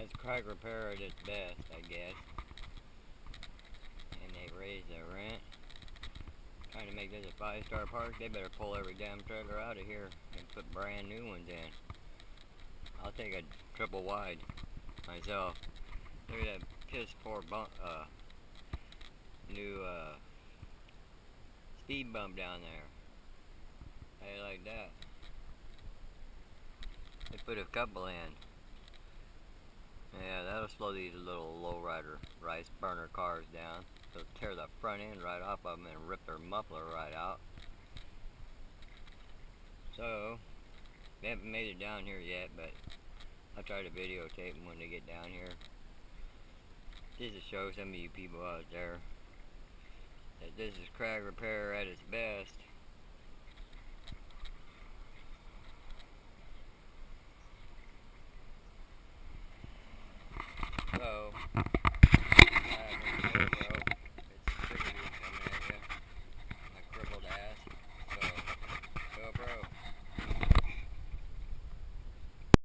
It's Craig Repair at its best, I guess. And they raised their rent. Trying to make this a 5-star park. They better pull every damn trailer out of here and put brand new ones in. I'll take a triple wide myself. Look at that piss poor new speed bump down there. How you like that? They put a couple in. Yeah, that'll slow these little lowrider rice burner cars down. They'll tear the front end right off of them and rip their muffler right out. So, they haven't made it down here yet, but I'll try to videotape them when they get down here. Just to show some of you people out there that this is Craig Repair at its best.